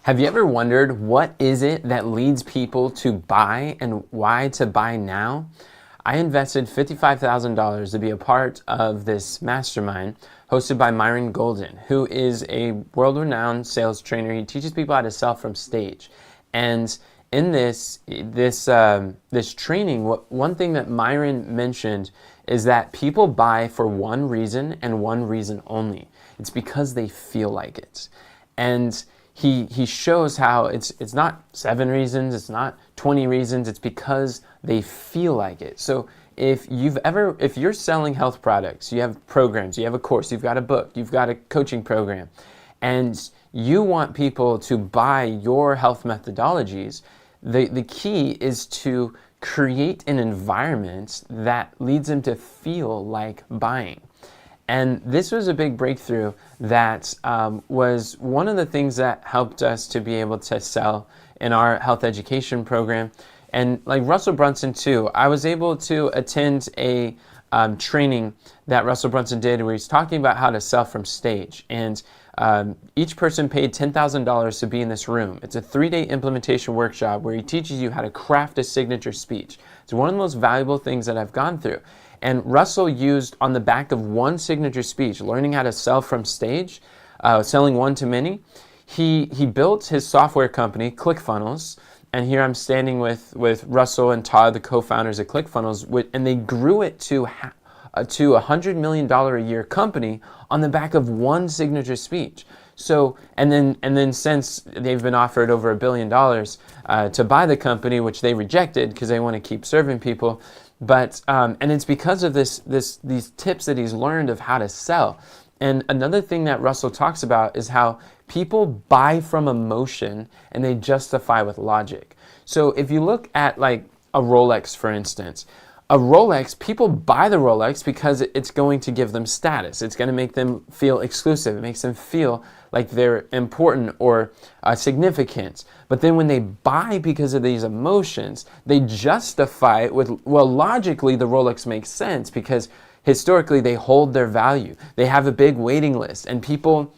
Have you ever wondered what is it that leads people to buy and why to buy now? I invested $55,000 to be a part of this mastermind hosted by Myron Golden, who is a world-renowned sales trainer. He teaches people how to sell from stage. And in this training, one thing that Myron mentioned is that people buy for one reason and one reason only. It's because they feel like it. And he shows how it's not 7 reasons, it's not 20 reasons, it's because they feel like it. So if you're selling health products, you have programs, you have a course, you've got a book, you've got a coaching program, and you want people to buy your health methodologies, the key is to create an environment that leads them to feel like buying. And this was a big breakthrough that was one of the things that helped us to be able to sell in our health education program. And like Russell Brunson too, I was able to attend a training that Russell Brunson did where he's talking about how to sell from stage. And each person paid $10,000 to be in this room. It's a 3-day implementation workshop where he teaches you how to craft a signature speech. It's one of the most valuable things that I've gone through. And Russell used on the back of one signature speech, learning how to sell from stage, selling one-to-many. He built his software company, ClickFunnels, and here I'm standing with Russell and Todd, the co-founders of ClickFunnels, and they grew it to a $100 million a year company on the back of one signature speech. So, and then since they've been offered over $1 billion to buy the company, which they rejected because they want to keep serving people. But and it's because of these tips that he's learned of how to sell. And another thing that Russell talks about is how people buy from emotion and they justify with logic. So if you look at like a Rolex, for instance, a Rolex, people buy the Rolex because it's going to give them status. It's going to make them feel exclusive. It makes them feel like they're important or significant. But then when they buy because of these emotions, they justify it with, well, logically the Rolex makes sense because historically they hold their value. They have a big waiting list and people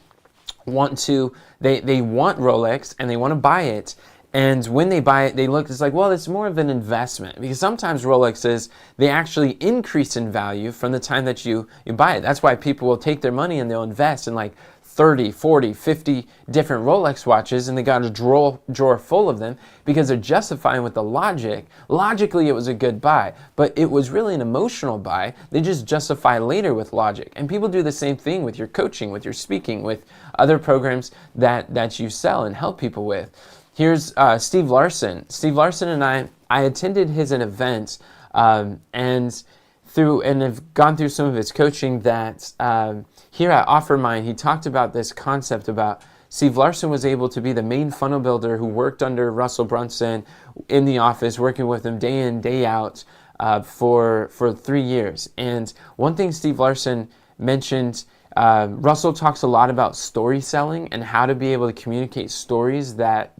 they want Rolex and they want to buy it. And when they buy it, it's like, well, it's more of an investment because sometimes Rolexes, they actually increase in value from the time that you buy it. That's why people will take their money and they'll invest in like 30, 40, 50 different Rolex watches and they got a drawer full of them because they're justifying with the logic. Logically, it was a good buy, but it was really an emotional buy. They just justify later with logic. And people do the same thing with your coaching, with your speaking, with other programs that you sell and help people with. Here's Steve Larson. Steve Larson and I attended his event and have gone through some of his coaching that here at OfferMind, he talked about this concept about Steve Larson was able to be the main funnel builder who worked under Russell Brunson in the office, working with him day in, day out for 3 years. And one thing Steve Larson mentioned, Russell talks a lot about story selling and how to be able to communicate stories that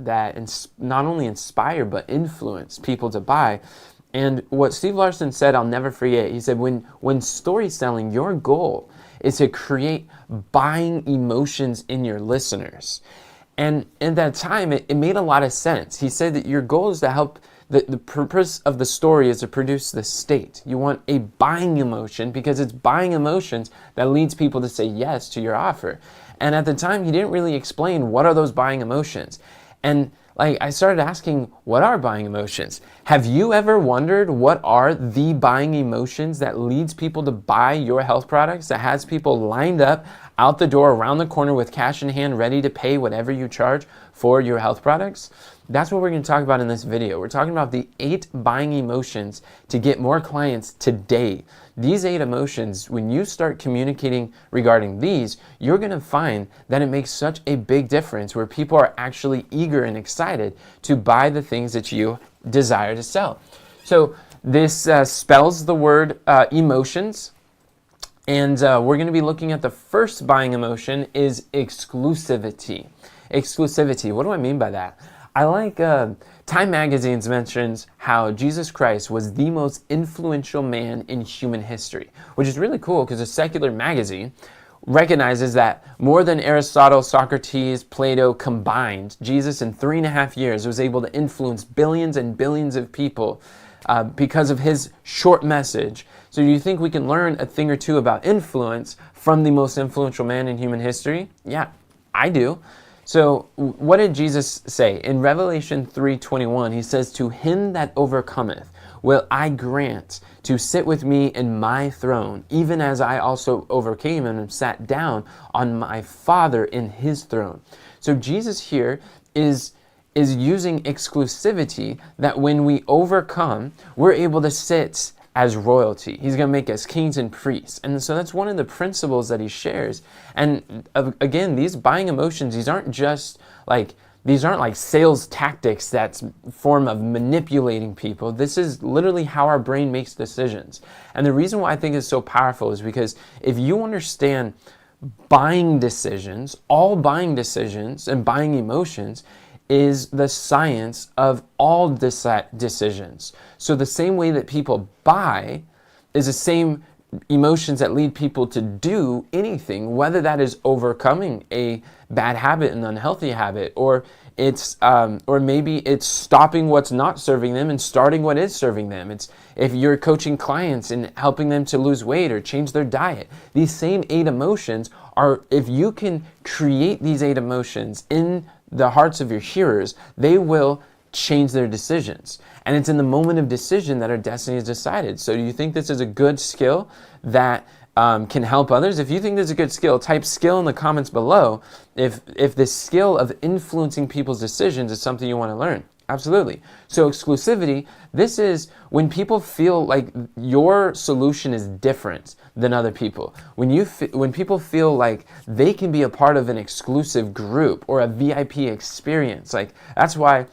not only inspire but influence people to buy. And what Steve Larson said, I'll never forget, he said, when story selling, your goal is to create buying emotions in your listeners. And at that time, it made a lot of sense. He said that your goal is to help, the purpose of the story is to produce the state. You want a buying emotion because it's buying emotions that leads people to say yes to your offer. And at the time, he didn't really explain what are those buying emotions. And like I started asking, what are buying emotions? Have you ever wondered what are the buying emotions that leads people to buy your health products, that has people lined up out the door around the corner with cash in hand ready to pay whatever you charge for your health products? That's what we're going to talk about in this video. We're talking about the 8 buying emotions to get more clients today. These 8 emotions, when you start communicating regarding these, you're going to find that it makes such a big difference where people are actually eager and excited to buy the things that you desire to sell. So this spells the word emotions. And we're going to be looking at the first buying emotion is exclusivity. Exclusivity, what do I mean by that? I like Time Magazine mentions how Jesus Christ was the most influential man in human history, which is really cool because a secular magazine recognizes that more than Aristotle, Socrates, Plato combined, Jesus in 3.5 years was able to influence billions and billions of people because of his short message. So do you think we can learn a thing or two about influence from the most influential man in human history? Yeah, I do. So what did Jesus say? In Revelation 3:21, he says, "To him that overcometh will I grant to sit with me in my throne, even as I also overcame and sat down on my Father in his throne." So Jesus here is using exclusivity, that when we overcome, we're able to sit as royalty. He's going to make us kings and priests. And so that's one of the principles that he shares. And again, these buying emotions, these aren't like sales tactics that's a form of manipulating people. This is literally how our brain makes decisions. And the reason why I think it's so powerful is because if you understand buying decisions, all buying decisions and buying emotions is the science of all decisions. So the same way that people buy is the same emotions that lead people to do anything, whether that is overcoming a bad habit, an unhealthy habit, or maybe it's stopping what's not serving them and starting what is serving them. It's if you're coaching clients and helping them to lose weight or change their diet. These same 8 emotions are, if you can create these 8 emotions in the hearts of your hearers, they will change their decisions. And it's in the moment of decision that our destiny is decided. So do you think this is a good skill that can help others? If you think this is a good skill, type skill in the comments below if the skill of influencing people's decisions is something you want to learn. Absolutely. So exclusivity, this is when people feel like your solution is different than other people. When people feel like they can be a part of an exclusive group or a VIP experience. Like that's why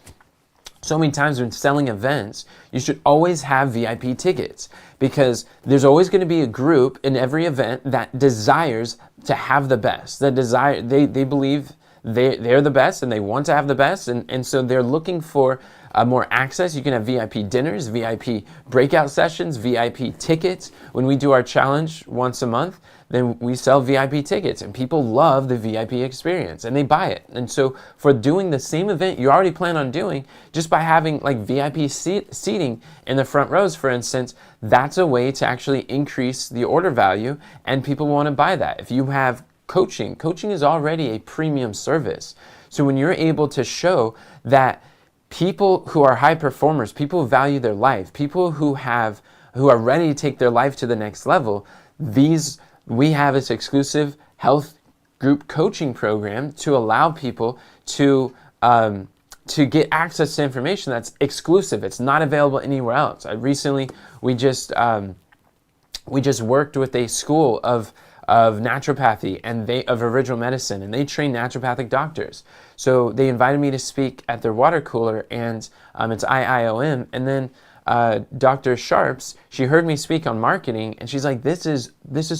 so many times when selling events, you should always have VIP tickets, because there's always going to be a group in every event that desires to have the best. That desire, they believe they're the best and they want to have the best, and so they're looking for more access. You can have VIP dinners, VIP breakout sessions, VIP tickets. When we do our challenge once a month, then we sell VIP tickets, and people love the VIP experience and they buy it. And so for doing the same event you already plan on doing, just by having like VIP seating in the front rows, for instance, that's a way to actually increase the order value, and people want to buy that. If you have coaching is already a premium service. So when you're able to show that people who are high performers, people who value their life, people who are ready to take their life to the next level, we have this exclusive health group coaching program to allow people to get access to information that's exclusive. It's not available anywhere else. We just worked with a school of naturopathy and of original medicine, and they train naturopathic doctors. So they invited me to speak at their water cooler, and it's E.M.O.T.I.O.N.S. And then Dr. Sharps, she heard me speak on marketing, and she's like, this is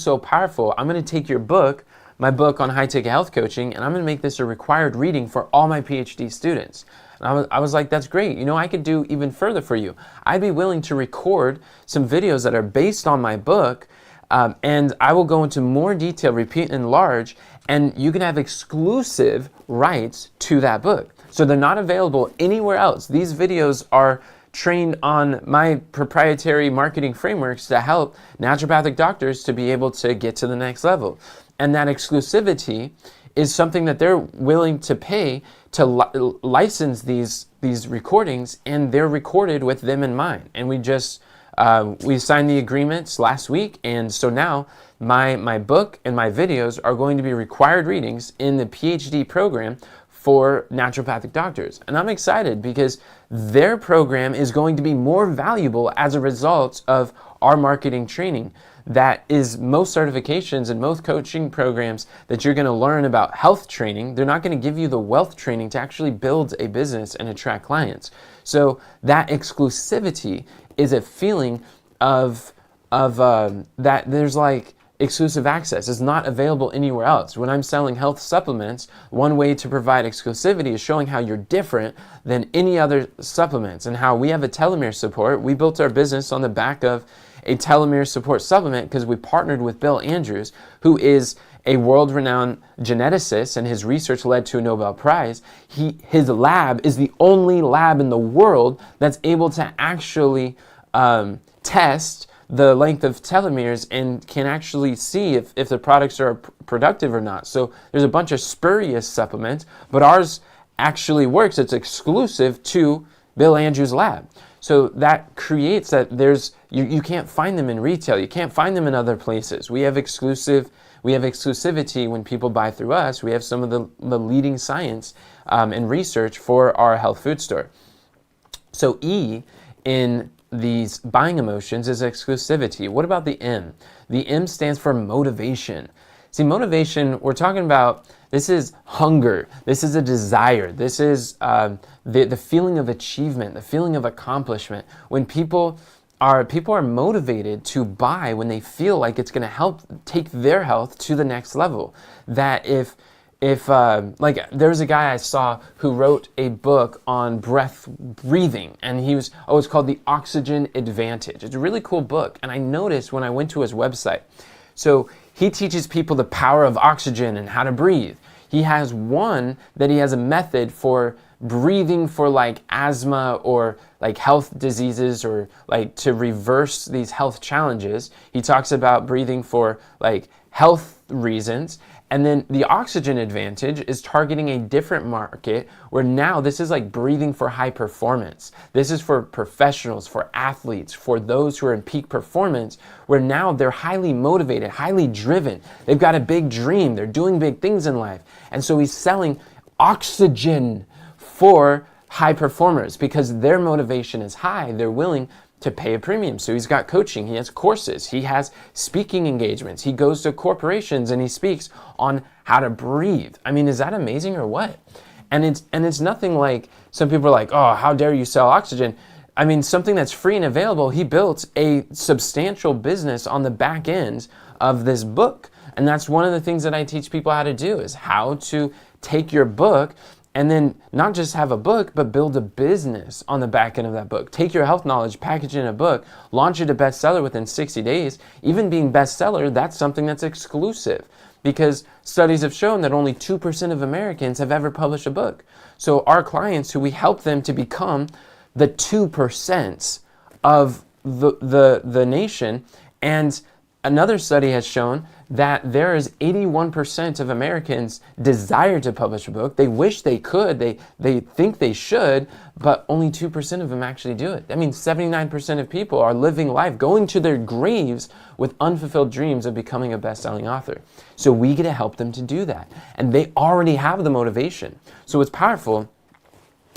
so powerful. I'm going to take your book, my book on high-ticket health coaching, and I'm going to make this a required reading for all my PhD students. And I was like, that's great. I could do even further for you. I'd be willing to record some videos that are based on my book, and I will go into more detail, repeat and enlarge, and you can have exclusive rights to that book. So they're not available anywhere else. These videos are trained on my proprietary marketing frameworks to help naturopathic doctors to be able to get to the next level. And that exclusivity is something that they're willing to pay to license these recordings, and they're recorded with them in mind. And we signed the agreements last week, and so now my book and my videos are going to be required readings in the PhD program for naturopathic doctors. And I'm excited because their program is going to be more valuable as a result of our marketing training. That is, most certifications and most coaching programs that you're going to learn about health training, they're not going to give you the wealth training to actually build a business and attract clients. So that exclusivity is a feeling of that there's like exclusive access. It's not available anywhere else. When I'm selling health supplements, one way to provide exclusivity is showing how you're different than any other supplements, and how we have a telomere support. We built our business on the back of a telomere support supplement because we partnered with Bill Andrews, who is a world-renowned geneticist, and his research led to a Nobel Prize. His lab is the only lab in the world that's able to actually test the length of telomeres and can actually see if the products are productive or not. So there's a bunch of spurious supplements, but ours actually works. It's exclusive to Bill Andrews' lab. So that creates that you can't find them in retail. You can't find them in other places. We have exclusivity when people buy through us. We have some of the leading science and research for our health food store. So E in these buying emotions is exclusivity. What about the M? The M stands for motivation. See, motivation, we're talking about, this is hunger. This is a desire. This is the feeling of achievement, the feeling of accomplishment. When people are motivated to buy when they feel like it's going to help take their health to the next level. That if like there was a guy I saw who wrote a book on breathing, and it's called The Oxygen Advantage. It's a really cool book, and I noticed when I went to his website. So he teaches people the power of oxygen and how to breathe. He has a method for breathing for like asthma or like health diseases, or like to reverse these health challenges. He talks about breathing for like health reasons. And then the Oxygen Advantage is targeting a different market, where now this is like breathing for high performance. This is for professionals, for athletes, for those who are in peak performance, where now they're highly motivated, highly driven. They've got a big dream. They're doing big things in life. And so he's selling oxygen for high performers because their motivation is high. They're willing to pay a premium. So he's got coaching, he has courses, he has speaking engagements, he goes to corporations and he speaks on how to breathe. I mean, is that amazing or what? And it's nothing like, some people are like, oh, how dare you sell oxygen? I mean, something that's free and available. He built a substantial business on the back end of this book. And that's one of the things that I teach people how to do, is how to take your book and then not just have a book, but build a business on the back end of that book. Take your health knowledge, package it in a book, launch it to bestseller within 60 days. Even being bestseller, that's something that's exclusive, because studies have shown that only 2% of Americans have ever published a book. So our clients, who we help them to become the 2% of the nation, and another study has shown that there is 81% of Americans desire to publish a book. They wish they could, they think they should, but only 2% of them actually do it. That means 79% of people are living life, going to their graves with unfulfilled dreams of becoming a best-selling author. So we get to help them to do that. And they already have the motivation. So it's powerful.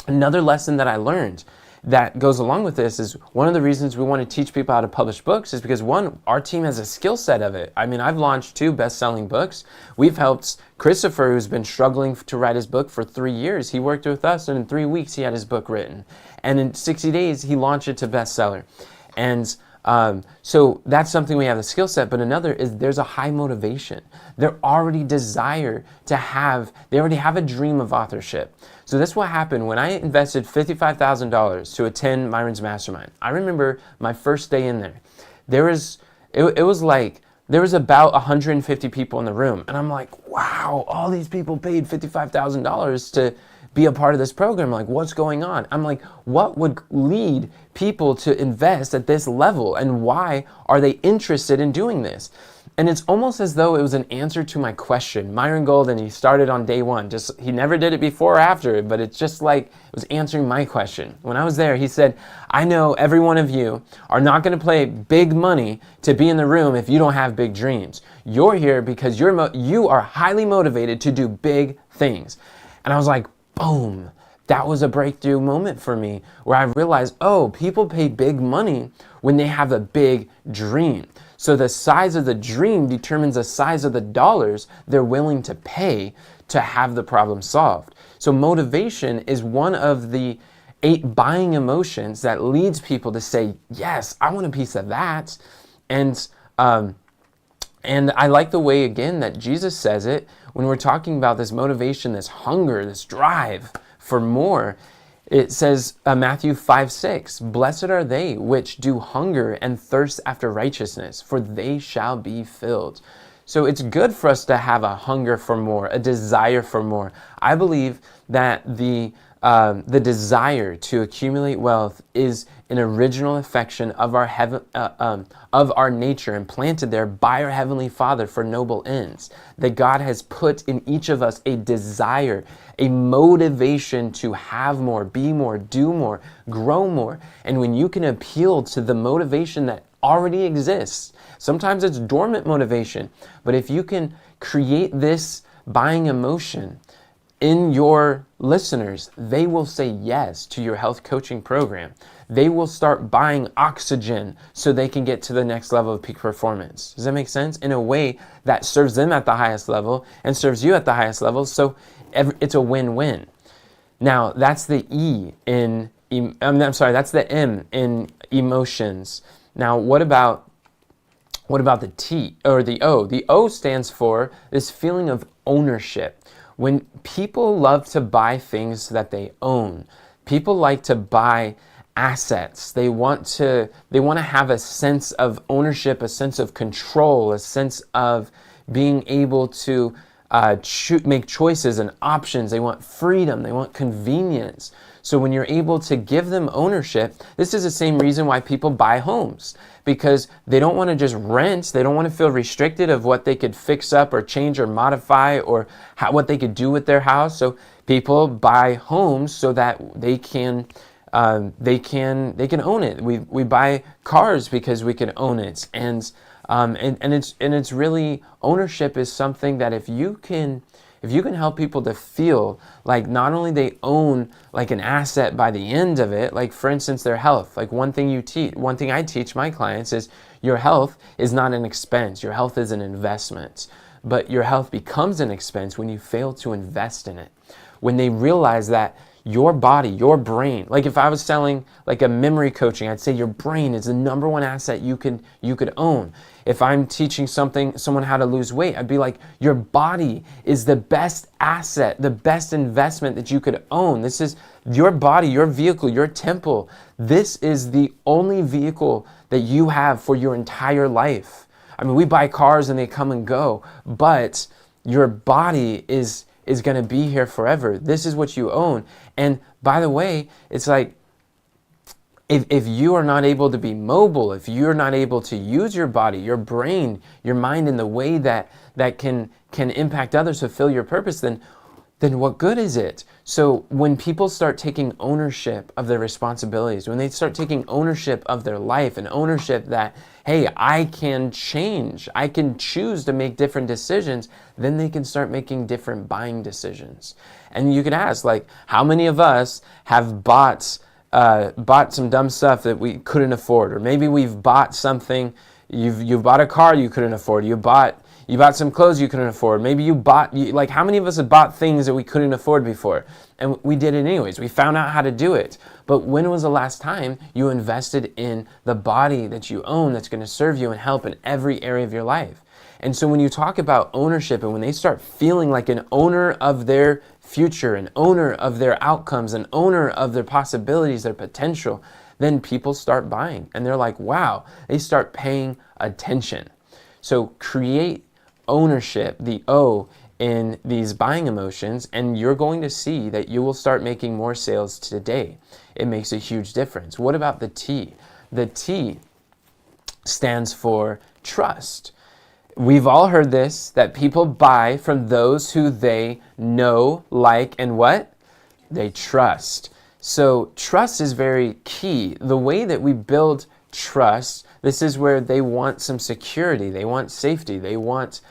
Another lesson that I learned that goes along with this is, one of the reasons we want to teach people how to publish books is because, one, our team has a skill set of it. I mean, I've launched 2 best-selling books. We've helped Christopher, who's been struggling to write his book for 3 years. He worked with us, and in 3 weeks he had his book written. And in 60 days he launched it to bestseller. And so that's something we have the skill set. But another is, there's a high motivation. They already have a dream of authorship. So this is what happened when I invested $55,000 to attend Myron's mastermind. I remember my first day in there. There was about 150 people in the room. And I'm like, wow, all these people paid $55,000 to be a part of this program. Like, what's going on? I'm like, what would lead people to invest at this level, and why are they interested in doing this? And it's almost as though it was an answer to my question. Myron Golden, he started on day 1. He never did it before or after, but it's just like it was answering my question. When I was there, he said, I know every one of you are not going to pay big money to be in the room if you don't have big dreams. You're here because you are highly motivated to do big things. And I was like, boom. That was a breakthrough moment for me, where I realized, oh, people pay big money when they have a big dream. So the size of the dream determines the size of the dollars they're willing to pay to have the problem solved. So motivation is one of the 8 buying emotions that leads people to say, yes, I want a piece of that. And I like the way, again, that Jesus says it when we're talking about this motivation, this hunger, this drive for more. It says, Matthew 5:6, blessed are they which do hunger and thirst after righteousness, for they shall be filled. So it's good for us to have a hunger for more, a desire for more. I believe that the desire to accumulate wealth is an original affection of of our nature, implanted there by our Heavenly Father for noble ends. That God has put in each of us a desire, a motivation to have more, be more, do more, grow more. And when you can appeal to the motivation that already exists, sometimes it's dormant motivation, but if you can create this buying emotion in your listeners, they will say yes to your health coaching program. They will start buying oxygen so they can get to the next level of peak performance. Does that make sense? In a way that serves them at the highest level and serves you at the highest level. So it's a win-win. Now, that's the that's the M in emotions. Now, what about the T or the O? The O stands for this feeling of ownership. When people love to buy things that they own, people like to buy assets. They want to have a sense of ownership, a sense of control, a sense of being able to make choices and options. They want freedom. They want convenience. So when you're able to give them ownership, this is the same reason why people buy homes, because they don't want to just rent. They don't want to feel restricted of what they could fix up or change or modify or what they could do with their house. So people buy homes so that they can own it. We buy cars because we can own it, and it's really, ownership is something that if you can help people to feel like not only they own like an asset by the end of it, like for instance, their health. Like one thing I teach my clients is your health is not an expense. Your health is an investment. But your health becomes an expense when you fail to invest in it. When they realize that your body, your brain, like if I was selling like a memory coaching, I'd say your brain is the number one asset you could own. If I'm teaching someone how to lose weight, I'd be like, your body is the best asset, the best investment that you could own. This is your body, your vehicle, your temple. This is the only vehicle that you have for your entire life. I mean, we buy cars and they come and go, but your body is going to be here forever. This is what you own. And by the way, it's like, if you are not able to be mobile, if you're not able to use your body, your brain, your mind in the way that can impact others, fulfill your purpose, then what good is it? So when people start taking ownership of their responsibilities, when they start taking ownership of their life and ownership that, hey, I can change, I can choose to make different decisions, then they can start making different buying decisions. And you can ask, like, how many of us have bought some dumb stuff that we couldn't afford? Or maybe we've bought something, you've bought a car you couldn't afford, you bought some clothes you couldn't afford. Maybe like how many of us have bought things that we couldn't afford before? And we did it anyways. We found out how to do it. But when was the last time you invested in the body that you own that's going to serve you and help in every area of your life? And so when you talk about ownership and when they start feeling like an owner of their future, an owner of their outcomes, an owner of their possibilities, their potential, then people start buying. And they're like, wow, they start paying attention. So create ownership, the O, in these buying emotions, and you're going to see that you will start making more sales today. It makes a huge difference. What about the T? The T stands for trust. We've all heard this, that people buy from those who they know, like, and what? They trust. So trust is very key. The way that we build trust, this is where they want some security, they want safety, they want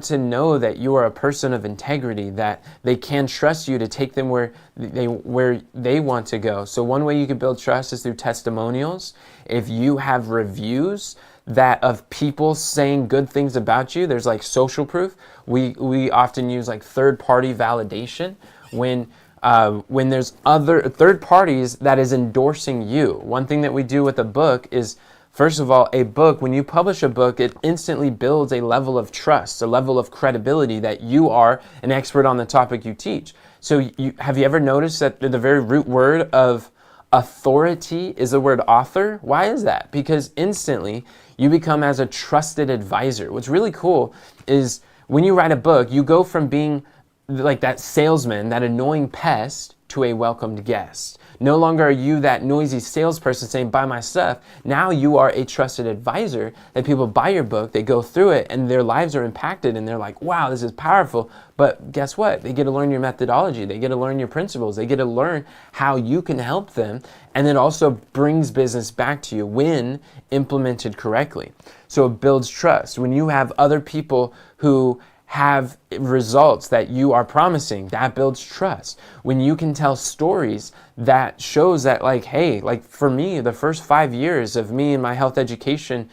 to know that you are a person of integrity, that they can trust you to take them where they want to go. So one way you can build trust is through testimonials. If you have reviews that of people saying good things about you, there's like social proof. We often use like third-party validation when there's other third parties that is endorsing you. One thing that we do with a book is, first of all, a book, when you publish a book, it instantly builds a level of trust, a level of credibility that you are an expert on the topic you teach. So have you ever noticed that the very root word of Authority is the word author. Why is that? Because instantly you become as a trusted advisor. What's really cool is when you write a book, you go from being like that salesman, that annoying pest, to a welcomed guest. No longer are you that noisy salesperson saying, buy my stuff. Now you are a trusted advisor that people buy your book, they go through it, and their lives are impacted, and they're like, wow, this is powerful. But guess what? They get to learn your methodology. They get to learn your principles. They get to learn how you can help them. And it also brings business back to you when implemented correctly. So it builds trust. When you have other people who have results that you are promising, that builds trust. When you can tell stories that shows that, like, hey, like for me, the first 5 years of me and my health education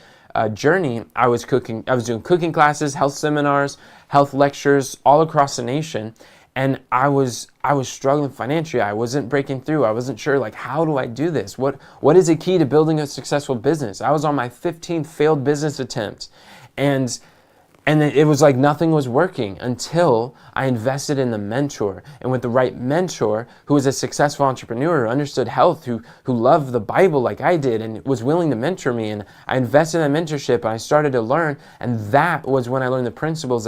journey, I was doing cooking classes, health seminars, health lectures all across the nation. And I was struggling financially. I wasn't breaking through. I wasn't sure, like, how do I do this? What is the key to building a successful business? I was on my 15th failed business attempt. And it was like nothing was working until I invested in the mentor. And with the right mentor, who was a successful entrepreneur, who understood health, who loved the Bible like I did, and was willing to mentor me. And I invested in that mentorship, and I started to learn. And that was when I learned the principles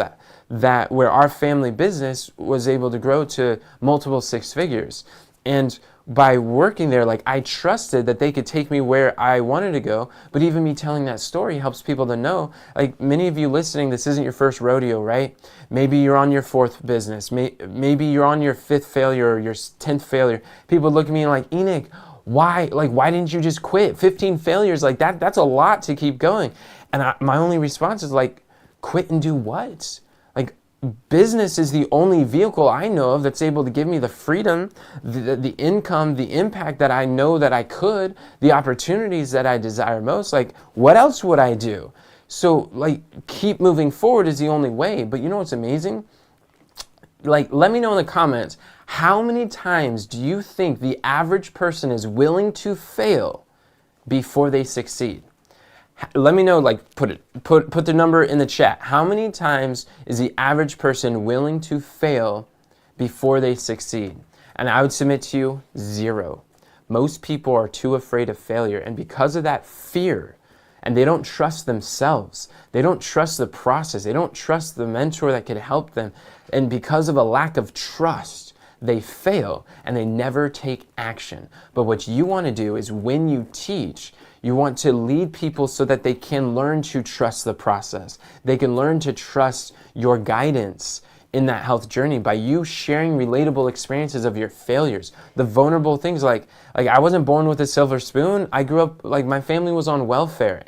that where our family business was able to grow to multiple six figures. And by working there, like, I trusted that they could take me where I wanted to go. But even me telling that story helps people to know, like, many of you listening, this isn't your first rodeo, right? Maybe you're on your fourth business. Maybe you're on your fifth failure or your 10th failure. People look at me and like, Enoch, why didn't you just quit? 15 failures, like that's a lot to keep going. And my only response is like, quit and do what? Like, business is the only vehicle I know of that's able to give me the freedom, the income, the impact that I know that I could, the opportunities that I desire most. Like, what else would I do? So, like, keep moving forward is the only way. But you know what's amazing? Like, let me know in the comments, how many times do you think the average person is willing to fail before they succeed? Let me know, like, put the number in the chat. How many times is the average person willing to fail before they succeed? And I would submit to you, 0. Most people are too afraid of failure. And because of that fear, and they don't trust themselves, they don't trust the process, they don't trust the mentor that could help them. And because of a lack of trust, they fail and they never take action. But what you want to do is, when you teach, you want to lead people so that they can learn to trust the process. They can learn to trust your guidance in that health journey by you sharing relatable experiences of your failures, the vulnerable things. Like I wasn't born with a silver spoon. I grew up, like, my family was on welfare,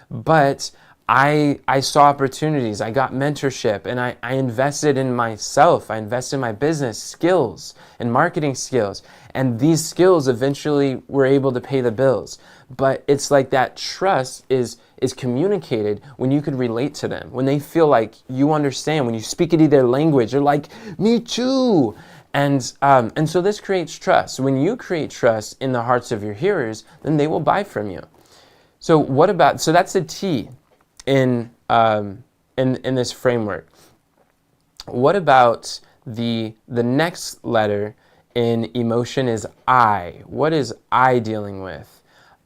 but I saw opportunities. I got mentorship, and I invested in myself. I invested in my business skills and marketing skills. And these skills eventually were able to pay the bills. But it's like that trust is communicated when you could relate to them, when they feel like you understand, when you speak it in their language, they're like, me too. And so this creates trust. When you create trust in the hearts of your hearers, then they will buy from you. So that's the T in this framework. What about the next letter in emotion is I? What is I dealing with?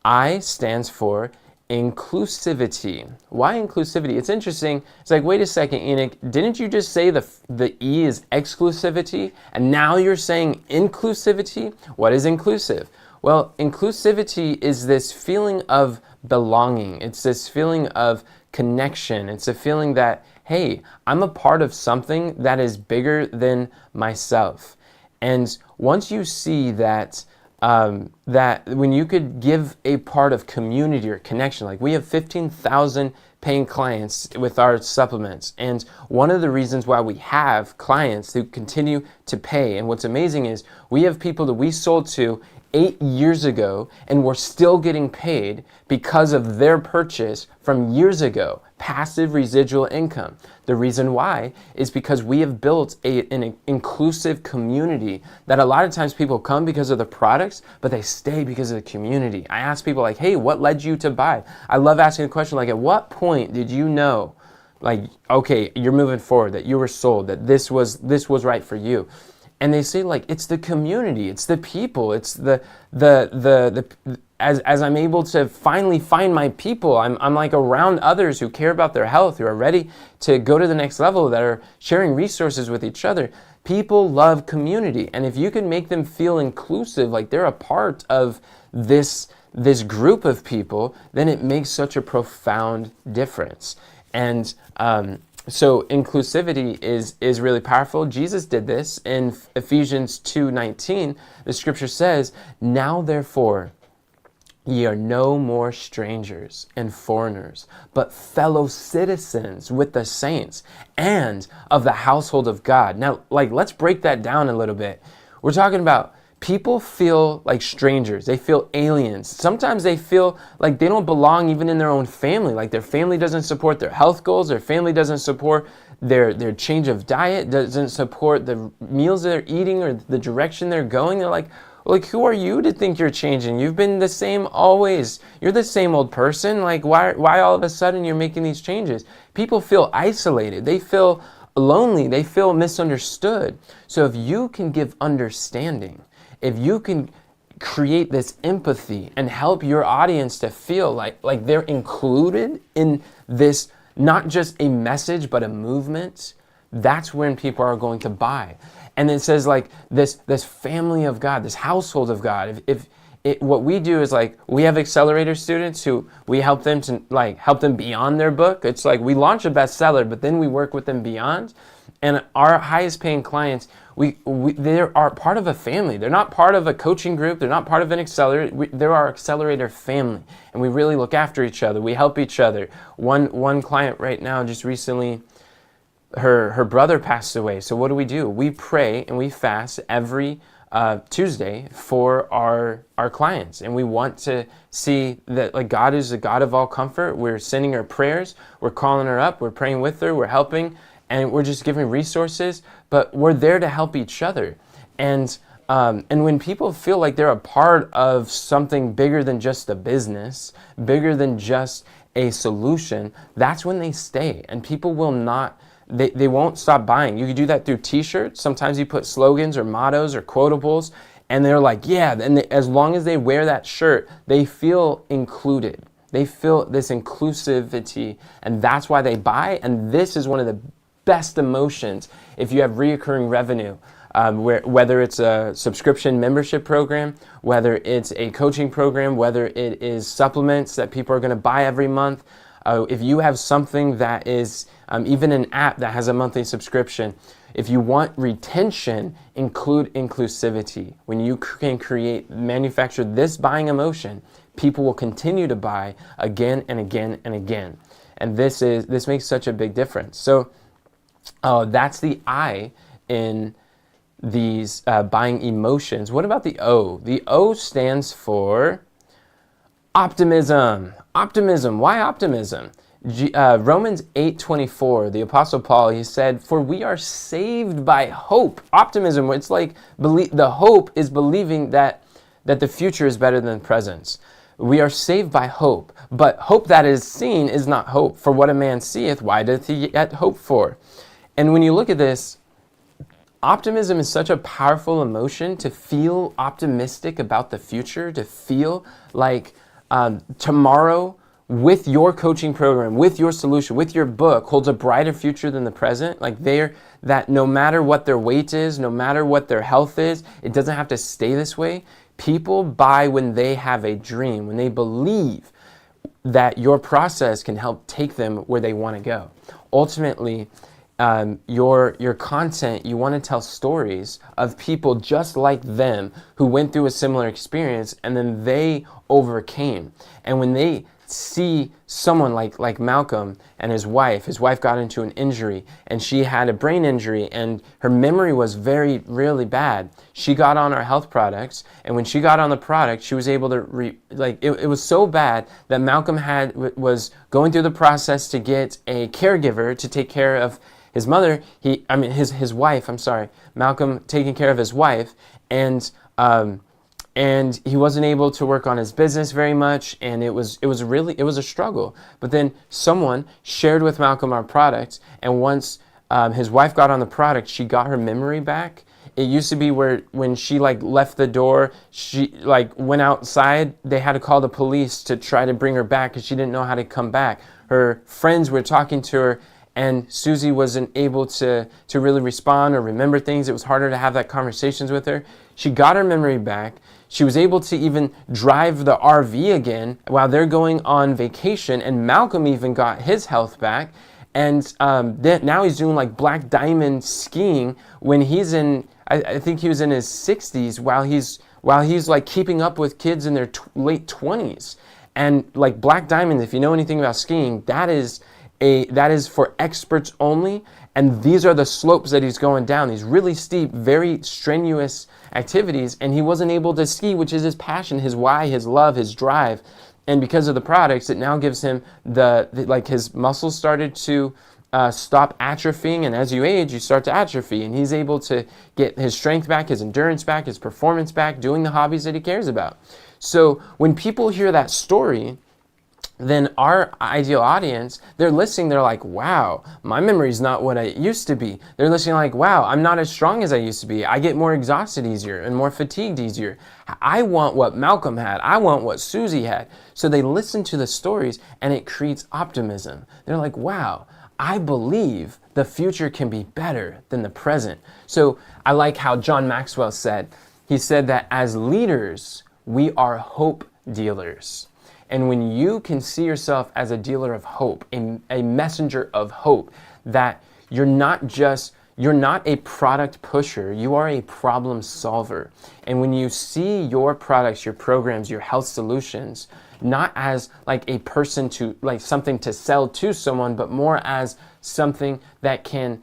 I stands for inclusivity. Why inclusivity? It's interesting. It's like, wait a second, Enoch, didn't you just say the E is exclusivity, and now you're saying inclusivity? What is inclusive? Well, inclusivity is this feeling of belonging. It's this feeling of connection. It's a feeling that, hey, I'm a part of something that is bigger than myself. And once you see that when you could give a part of community or connection, like we have 15,000 paying clients with our supplements. And one of the reasons why we have clients who continue to pay, and what's amazing is we have people that we sold to 8 years ago and we're still getting paid because of their purchase from years ago. Passive residual income. The reason why is because we have built an inclusive community that a lot of times people come because of the products, but they stay because of the community. I ask people like, hey, what led you to buy? I love asking the question like, at what point did you know, like, okay, you're moving forward, that you were sold, that this was right for you? And they say like, it's the community, it's the people, it's the as I'm able to finally find my people, I'm like around others who care about their health, who are ready to go to the next level, that are sharing resources with each other. People love community. And if you can make them feel inclusive, like they're a part of this group of people, then it makes such a profound difference. And so inclusivity is really powerful. Jesus did this in Ephesians 2:19. The scripture says, "Now therefore ye are no more strangers and foreigners, but fellow citizens with the saints and of the household of God." Now, like, let's break that down a little bit. We're talking about people feel like strangers. They feel aliens. Sometimes they feel like they don't belong even in their own family. Like their family doesn't support their health goals. Their family doesn't support their change of diet, doesn't support the meals they're eating or the direction they're going. They're like, who are you to think you're changing? You've been the same always. You're the same old person. Like, why all of a sudden you're making these changes? People feel isolated. They feel lonely. They feel misunderstood. So if you can give understanding, if you can create this empathy and help your audience to feel like they're included in this, not just a message, but a movement, that's when people are going to buy. And it says like this family of God, this household of God. What we do is like, we have accelerator students who we help them to like help them beyond their book. It's like we launch a bestseller, but then we work with them beyond. And our highest paying clients, they are part of a family. They're not part of a coaching group. They're not part of an accelerator. They're our accelerator family, and we really look after each other. We help each other. One client right now, just recently, her brother passed away. So what do? We pray and we fast every Tuesday for our clients, and we want to see that like God is a God of all comfort. We're sending her prayers. We're calling her up. We're praying with her. We're helping. And we're just giving resources, but we're there to help each other. And when people feel like they're a part of something bigger than just a business, bigger than just a solution, that's when they stay. And people will not, they won't stop buying. You can do that through t-shirts. Sometimes you put slogans or mottos or quotables, and they're like, yeah, and as long as they wear that shirt, they feel included. They feel this inclusivity, and that's why they buy. And this is one of the best emotions if you have reoccurring revenue, whether it's a subscription membership program, whether it's a coaching program, whether it is supplements that people are going to buy every month. If you have something that is even an app that has a monthly subscription, if you want retention, include inclusivity. When you can manufacture this buying emotion, people will continue to buy again and again and again. And this makes such a big difference. So that's the I in these buying emotions. What about the O? The O stands for optimism. Optimism. Why optimism? Romans 8:24, the Apostle Paul, he said, "For we are saved by hope." Optimism, it's like the hope is believing that the future is better than the present. We are saved by hope, but hope that is seen is not hope. For what a man seeth, why doth he yet hope for? And when you look at this, optimism is such a powerful emotion, to feel optimistic about the future, to feel like tomorrow with your coaching program, with your solution, with your book holds a brighter future than the present. Like that no matter what their weight is, no matter what their health is, it doesn't have to stay this way. People buy when they have a dream, when they believe that your process can help take them where they want to go. Ultimately, your content, you want to tell stories of people just like them who went through a similar experience and then they overcame. And when they see someone like Malcolm and his wife got into an injury and she had a brain injury and her memory was really bad. She got on our health products, and when she got on the product, she was able to it was so bad that Malcolm was going through the process to get a caregiver to take care of his mother, his wife, Malcolm taking care of his wife, and he wasn't able to work on his business very much, and it was a struggle. But then someone shared with Malcolm our product, and once his wife got on the product, she got her memory back, It used to be where when she like left the door, she like went outside, they had to call the police to try to bring her back because she didn't know how to come back. Her friends were talking to her, and Susie wasn't able to really respond or remember things. It was harder to have that conversations with her. She got her memory back. She was able to even drive the RV again while they're going on vacation, and Malcolm even got his health back. And now he's doing like black diamond skiing when he's in, I think he was in his 60s while he's like keeping up with kids in their late 20s. And like black diamonds, if you know anything about skiing, that is for experts only. And these are the slopes that he's going down, these really steep, very strenuous activities. And he wasn't able to ski, which is his passion, his why, his love, his drive. And because of the products, it now gives him like his muscles started to stop atrophying. And as you age, you start to atrophy. And he's able to get his strength back, his endurance back, his performance back, doing the hobbies that he cares about. So when people hear that story, then our ideal audience, they're listening, they're like, wow, my memory's not what it used to be. They're listening like, wow, I'm not as strong as I used to be. I get more exhausted easier and more fatigued easier. I want what Malcolm had. I want what Susie had. So they listen to the stories and it creates optimism. They're like, wow, I believe the future can be better than the present. So I like how John Maxwell said, he said that as leaders, we are hope dealers. And when you can see yourself as a dealer of hope, a messenger of hope, that you're not a product pusher, you are a problem solver. And when you see your products, your programs, your health solutions, not as like a person to, like something to sell to someone, but more as something that can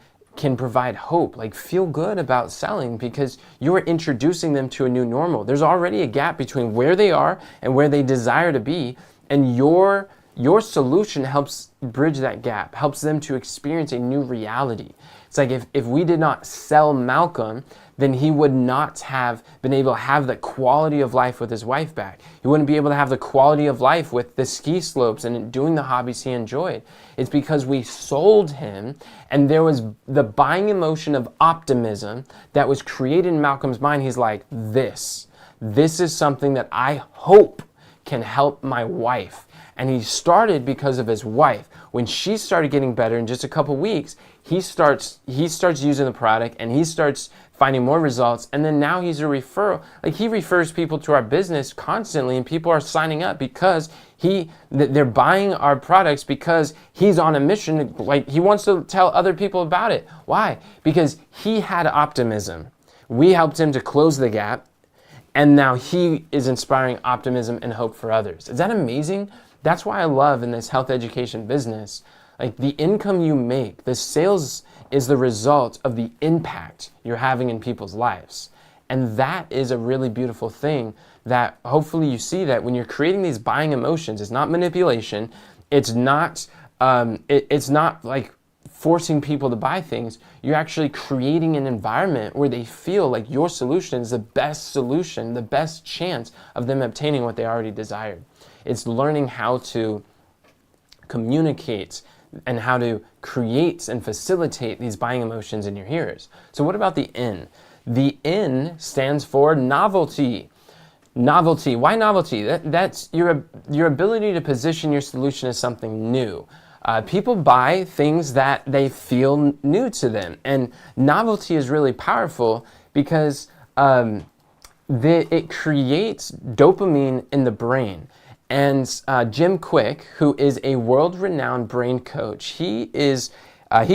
provide hope, like feel good about selling because you're introducing them to a new normal. There's already a gap between where they are and where they desire to be, and your solution helps bridge that gap, helps them to experience a new reality. It's like if we did not sell Malcolm, then he would not have been able to have the quality of life with his wife back. He wouldn't be able to have the quality of life with the ski slopes and doing the hobbies he enjoyed. It's because we sold him, and there was the buying emotion of optimism that was created in Malcolm's mind. He's like, this is something that I hope can help my wife. And he started because of his wife. When she started getting better in just a couple weeks, he starts using the product and he starts finding more results. And then now he's a referral. Like he refers people to our business constantly, and people are signing up because they're buying our products because he's on a mission. Like he wants to tell other people about it. Why? Because he had optimism. We helped him to close the gap. And now he is inspiring optimism and hope for others. Is that amazing? That's why I love in this health education business, like the income you make, the sales is the result of the impact you're having in people's lives. And that is a really beautiful thing that hopefully you see that when you're creating these buying emotions, it's not manipulation. It's not like forcing people to buy things. You're actually creating an environment where they feel like your solution is the best solution, the best chance of them obtaining what they already desired. It's learning how to communicate and how to create and facilitate these buying emotions in your hearers. So what about the N? The N stands for novelty. Novelty. Why novelty? That's your ability to position your solution as something new. People buy things that they feel new to them. And novelty is really powerful because it creates dopamine in the brain. And Jim Quick, who is a world-renowned brain coach, he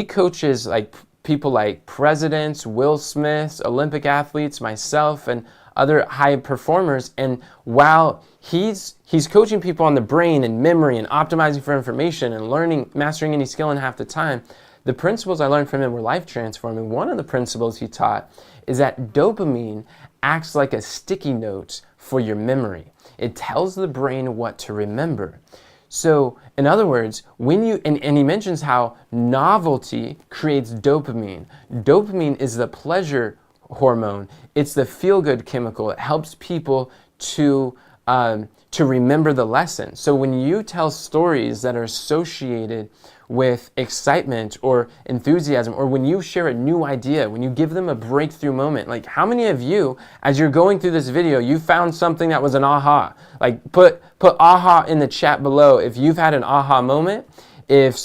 coaches like people like presidents, Will Smiths, Olympic athletes, myself, and other high performers. And while he's coaching people on the brain and memory and optimizing for information and learning, mastering any skill in half the time, the principles I learned from him were life transforming. One of the principles he taught is that dopamine acts like a sticky note for your memory. It tells the brain what to remember. So, in other words, when you, and he mentions how novelty creates dopamine. Dopamine is the pleasure hormone. It's the feel-good chemical. It helps people to to remember the lesson. So when you tell stories that are associated with excitement or enthusiasm, or when you share a new idea, when you give them a breakthrough moment, like how many of you, as you're going through this video, you found something that was an aha? Like put aha in the chat below if you've had an aha moment. If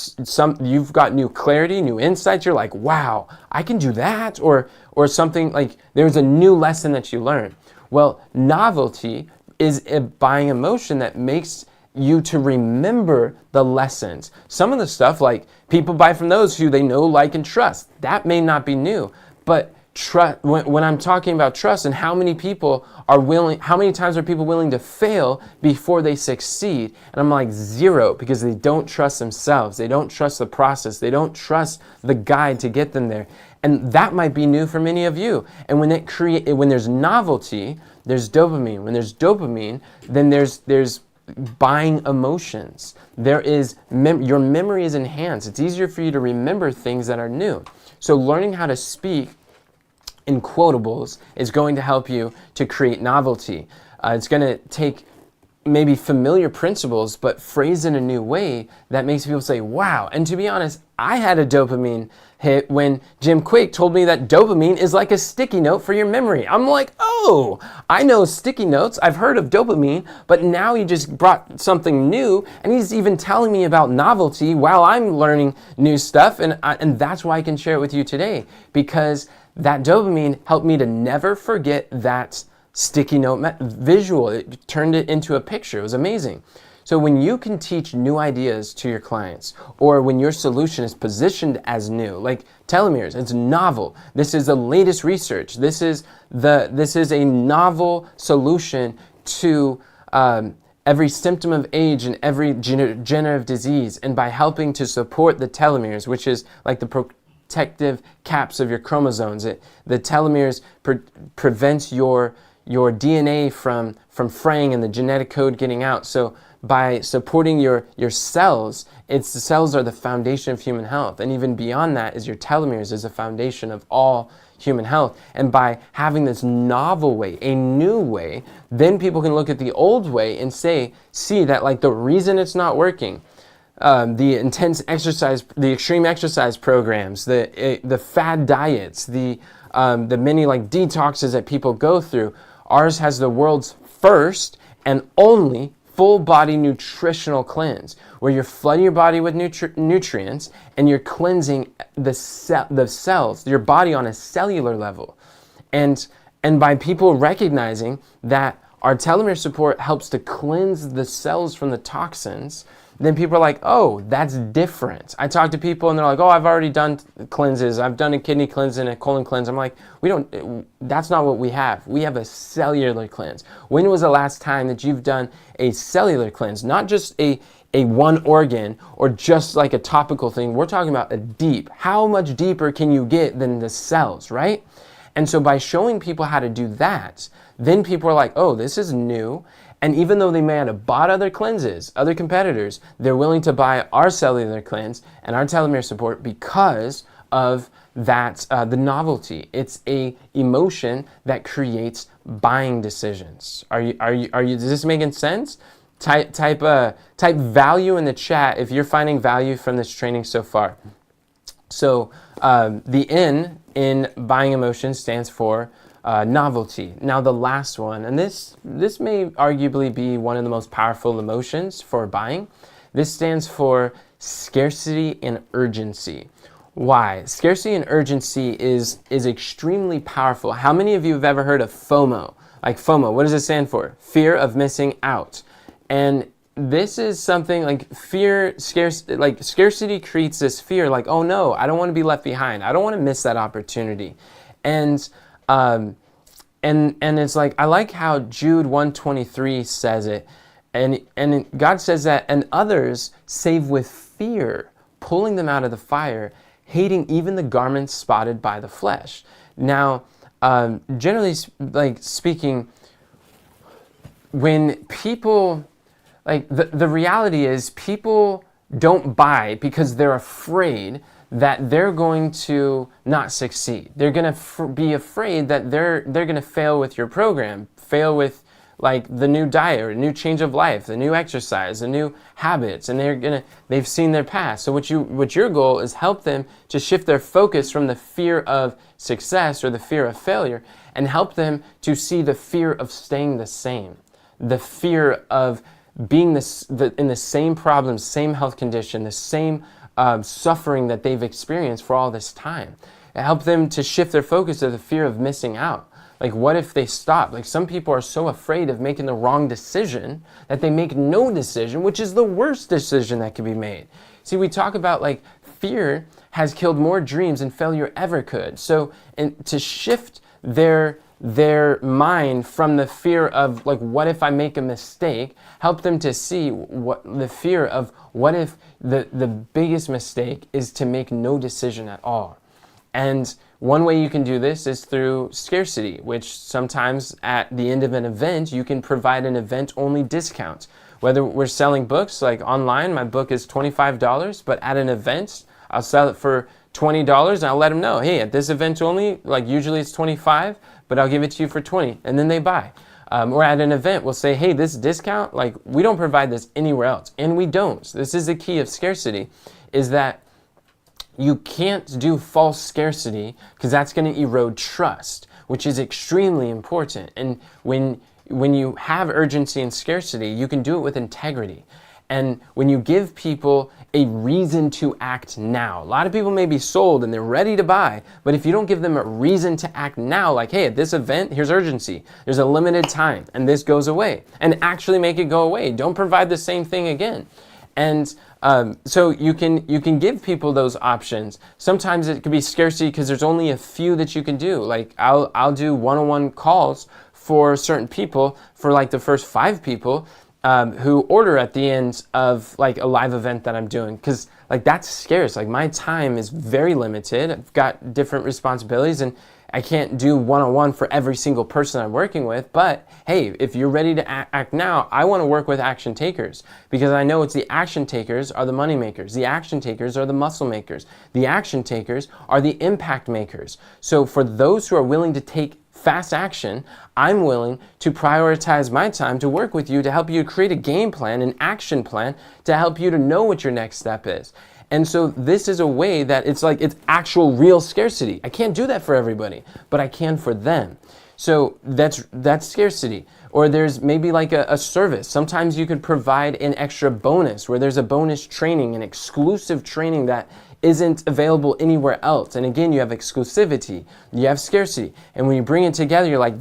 you've got new clarity, new insights, you're like, wow, I can do that, or something like there's a new lesson that you learned. Well, novelty is a buying emotion that makes you to remember the lessons. Some of the stuff, like people buy from those who they know, like, and trust. That may not be new, but trust. When I'm talking about trust and how many people are willing, how many times are people willing to fail before they succeed? And I'm like, zero, because they don't trust themselves. They don't trust the process. They don't trust the guide to get them there. And that might be new for many of you. And when there's novelty, there's dopamine. When there's dopamine, then there's buying emotions. There is your memory is enhanced. It's easier for you to remember things that are new. So learning how to speak in quotables is going to help you to create novelty. It's going to take maybe familiar principles, but phrased in a new way that makes people say, wow. And to be honest, I had a dopamine hit when Jim Kwik told me that dopamine is like a sticky note for your memory. I'm like, oh, I know sticky notes. I've heard of dopamine, but now he just brought something new, and he's even telling me about novelty while I'm learning new stuff. And that's why I can share it with you today, because that dopamine helped me to never forget that sticky note visual. It turned it into a picture. It was amazing. So when you can teach new ideas to your clients, or when your solution is positioned as new, like telomeres, it's novel. This is the latest research. This is a novel solution to every symptom of age and every degenerative disease. And by helping to support the telomeres, which is like the protective caps of your chromosomes, the telomeres prevents your DNA from fraying and the genetic code getting out. So by supporting your cells, the cells are the foundation of human health. And even beyond that is your telomeres is the foundation of all human health. And by having this novel way, a new way, then people can look at the old way and see that like the reason it's not working, the intense exercise, the extreme exercise programs, the fad diets, the many like detoxes that people go through. Ours has the world's first and only full body nutritional cleanse, where you're flooding your body with nutrients and you're cleansing the cells, your body on a cellular level. And by people recognizing that our telomere support helps to cleanse the cells from the toxins, then people are like, oh, that's different. I talk to people and they're like, oh, I've already done cleanses. I've done a kidney cleanse and a colon cleanse. I'm like, that's not what we have. We have a cellular cleanse. When was the last time that you've done a cellular cleanse? Not just a one organ or just like a topical thing. We're talking about a deep. How much deeper can you get than the cells, right? And so by showing people how to do that, then people are like, oh, this is new. And even though they may have bought other cleanses, other competitors, they're willing to buy our cellular cleanse and our telomere support because of that, the novelty. It's a emotion that creates buying decisions. Is this making sense? Type value in the chat if you're finding value from this training so far. So the N in buying emotion stands for novelty. Now the last one, and this may arguably be one of the most powerful emotions for buying. This stands for scarcity and urgency. Why? Scarcity and urgency is extremely powerful. How many of you have ever heard of FOMO? Like FOMO, what does it stand for? Fear of missing out. And this is something like scarcity creates this fear, like, oh no, I don't want to be left behind. I don't want to miss that opportunity. And it's like, I like how Jude 1:23 says it, and God says that, and others save with fear, pulling them out of the fire, hating even the garments spotted by the flesh. Now, generally speaking, when people, like the reality is people don't buy because they're afraid that they're going to not succeed. They're going to be afraid that they're going to fail with your program, fail with like the new diet or new change of life, the new exercise, the new habits, and they've seen their past. So what your goal is help them to shift their focus from the fear of success or the fear of failure and help them to see the fear of staying the same, the fear of being in the same problem, same health condition, the same suffering that they've experienced for all this time. It helped them to shift their focus to the fear of missing out. Like, what if they stop? Like, some people are so afraid of making the wrong decision that they make no decision, which is the worst decision that can be made. See, we talk about like fear has killed more dreams than failure ever could. So, to shift their mind from the fear of like, what if I make a mistake, help them to see what the fear of what if the biggest mistake is to make no decision at all. And one way you can do this is through scarcity, which sometimes at the end of an event, you can provide an event-only discount. Whether we're selling books, like online, my book is $25, but at an event, I'll sell it for $20 and I'll let them know, hey, at this event only, like usually it's $25, but I'll give it to you for $20, and then they buy. Or at an event, we'll say, hey, this discount, like we don't provide this anywhere else, and we don't. This is the key of scarcity, is that you can't do false scarcity because that's going to erode trust, which is extremely important. And when you have urgency and scarcity, you can do it with integrity. And when you give people a reason to act now, a lot of people may be sold and they're ready to buy, but if you don't give them a reason to act now, like, hey, at this event, here's urgency. There's a limited time and this goes away, and actually make it go away. Don't provide the same thing again. And so you can give people those options. Sometimes it could be scarcity because there's only a few that you can do. Like I'll do one-on-one calls for certain people, for like the first 5 people who order at the end of like a live event that I'm doing, because like that's scarce. Like my time is very limited. I've got different responsibilities and I can't do one-on-one for every single person I'm working with. But hey, if you're ready to act now, I want to work with action takers, because I know it's the action takers are the money makers. The action takers are the muscle makers. The action takers are the impact makers. So for those who are willing to take fast action, I'm willing to prioritize my time to work with you to help you create a game plan, an action plan to help you to know what your next step is. And so this is a way that it's actual real scarcity. I can't do that for everybody, but I can for them. So that's scarcity. Or there's maybe like a service. Sometimes you could provide an extra bonus where there's a bonus training, an exclusive training that isn't available anywhere else. And again, you have exclusivity, you have scarcity. And when you bring it together, you're like,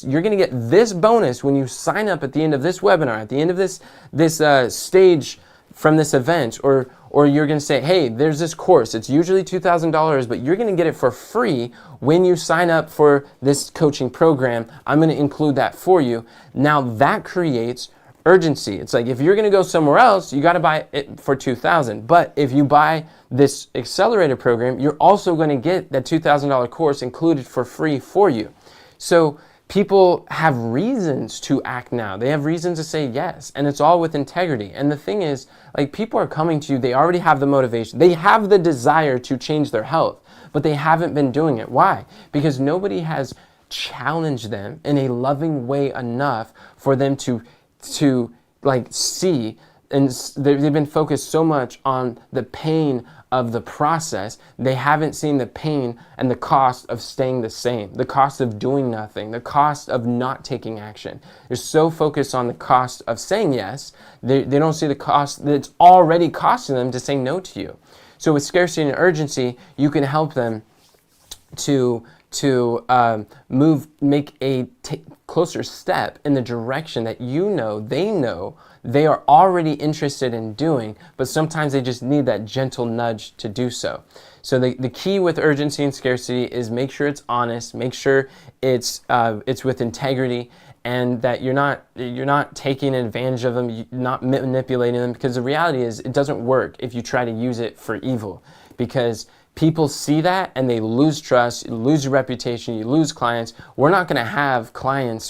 you're gonna get this bonus when you sign up at the end of this webinar, at the end of this stage from this event, or you're going to say, hey, there's this course. It's usually $2,000, but you're going to get it for free when you sign up for this coaching program. I'm going to include that for you. Now that creates urgency. It's like if you're going to go somewhere else, you got to buy it for $2,000. But if you buy this accelerator program, you're also going to get that $2,000 course included for free for you. So people have reasons to act now. They have reasons to say yes, and it's all with integrity. And the thing is, like, people are coming to you, they already have the motivation. They have the desire to change their health, but they haven't been doing it. Why? Because nobody has challenged them in a loving way enough for them to like see, and they've been focused so much on the pain of the process, they haven't seen the pain and the cost of staying the same, the cost of doing nothing, the cost of not taking action. They're so focused on the cost of saying yes, they don't see the cost that it's already costing them to say no to you. So with scarcity and urgency, you can help them to make a closer step in the direction that they are already interested in doing, but sometimes they just need that gentle nudge to do so. So the key with urgency and scarcity is make sure it's honest, make sure it's with integrity, and that you're not taking advantage of them, you're not manipulating them, because the reality is it doesn't work if you try to use it for evil, because people see that and they lose trust, you lose your reputation, you lose clients. We wouldn't have clients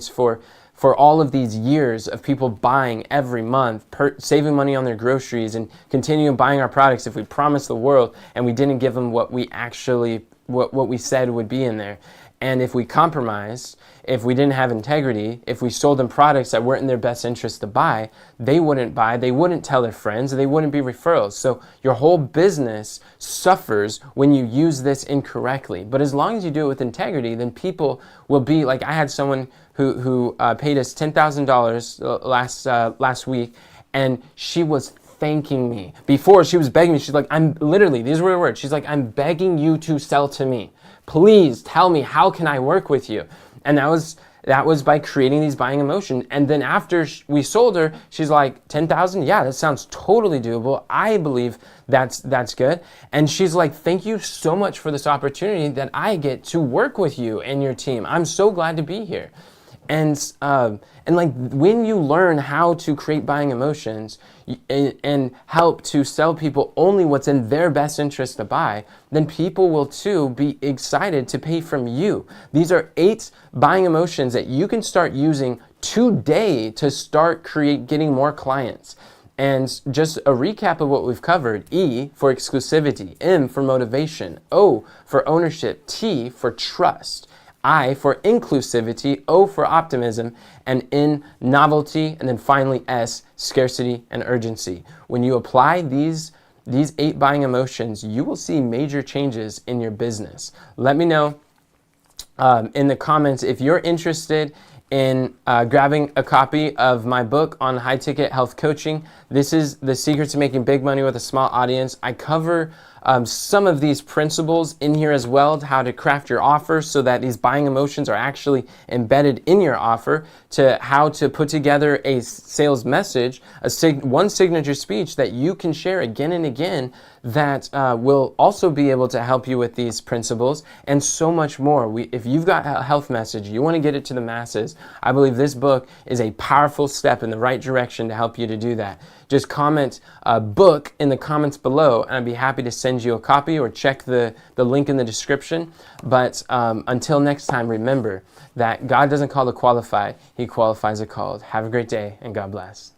for all of these years of people buying every month, saving money on their groceries and continuing buying our products if we promised the world and we didn't give them what we said would be in there. And if we compromised, if we didn't have integrity, if we sold them products that weren't in their best interest to buy, they wouldn't tell their friends, they wouldn't be referrals. So your whole business suffers when you use this incorrectly. But as long as you do it with integrity, then people will be like, I had someone who paid us $10,000 last week, and she was thanking me. Before, she was begging me. She's like, these were her words. She's like, I'm begging you to sell to me. Please tell me, how can I work with you? And that was by creating these buying emotions. And then after we sold her, she's like, 10,000? Yeah, that sounds totally doable. I believe that's good. And she's like, thank you so much for this opportunity that I get to work with you and your team. I'm so glad to be here. And like when you learn how to create buying emotions and help to sell people only what's in their best interest to buy, then people will too be excited to pay from you. These are 8 buying emotions that you can start using today to start getting more clients. And just a recap of what we've covered: E for exclusivity, M for motivation, O for ownership, T for trust, I for inclusivity, O for optimism, and N, novelty, and then finally S, scarcity and urgency. When you apply these 8 buying emotions, you will see major changes in your business. Let me know in the comments if you're interested in grabbing a copy of my book on high-ticket health coaching. This is The Secret to Making Big Money with a Small Audience. I cover some of these principles in here as well, how to craft your offer so that these buying emotions are actually embedded in your offer, to how to put together a sales message, one signature speech that you can share again and again that will also be able to help you with these principles, and so much more. If you've got a health message, you want to get it to the masses, I believe this book is a powerful step in the right direction to help you to do that. Just comment book in the comments below, and I'd be happy to send you a copy, or check the link in the description. But until next time, remember that God doesn't call the qualified, He qualifies the called. Have a great day, and God bless.